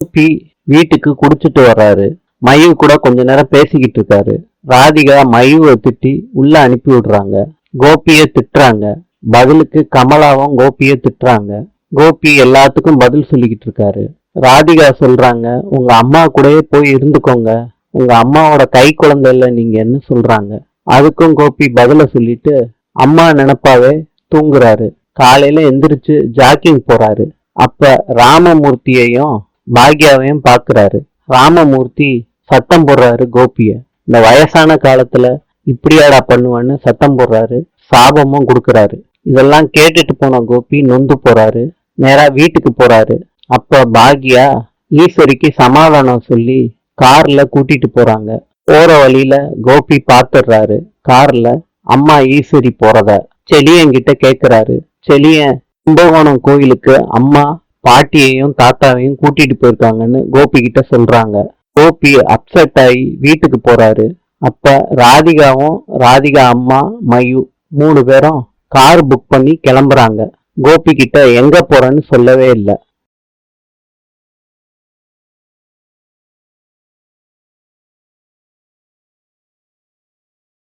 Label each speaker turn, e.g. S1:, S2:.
S1: கோபி வீட்டுக்கு குடிச்சிட்டு வர்றாரு. மயு கூட கொஞ்ச நேரம் பேசிக்கிட்டு இருக்காரு. ராதிகா மயுவை திட்டி உள்ள அனுப்பி விடுறாங்க. கோபிய திட்டுறாங்க. பதிலுக்கு கமலாவும் கோபிய திட்டுறாங்க. கோபி எல்லாத்துக்கும் பதில் சொல்லிக்கிட்டு இருக்காரு. ராதிகா சொல்றாங்க, உங்க அம்மா கூடயே போய் இருந்துக்கோங்க, உங்க அம்மாவோட கை குழந்தை இல்ல நீங்கன்னு சொல்றாங்க. அதுக்கும் கோபி பதில சொல்லிட்டு அம்மா நினைப்பாவே தூங்குறாரு. காலையில எந்திரிச்சு ஜாக்கிங் போறாரு. அப்ப ராமமூர்த்தியையும் பாக்யாவையும் பாக்குறாரு. ராமமூர்த்தி சத்தம் போடுறாரு கோபிய. இந்த வயசான காலத்துல இப்படியாடா பண்ணுவான்னு சத்தம் போடுறாரு. சாபமும் கொடுக்கறாரு. இதெல்லாம் கேட்டுட்டு போன கோபி நொந்து போறாரு. நேரா வீட்டுக்கு போறாரு. அப்ப பாக்யா ஈஸ்வரிக்கு சமாதானம் சொல்லி கார்ல கூட்டிட்டு போறாங்க. போற வழியில கோபி பாத்துடுறாரு கார்ல அம்மா ஈஸ்வரி போறத. செலியன்கிட்ட கேக்குறாரு. செலியன் கும்பகோணம் கோயிலுக்கு அம்மா பாட்டியையும் தாத்தாவையும் கூட்டிட்டு போயிருக்காங்கன்னு கோபி கிட்ட சொல்றாங்க. கோபி அப்செட் ஆகி வீட்டுக்கு போறாரு. அப்ப ராதிகாவும் ராதிகா அம்மா மயு 3 பேரும் கார் புக் பண்ணி கிளம்புறாங்க. கோபி கிட்ட எங்க போறேன்னு சொல்லவே இல்லை.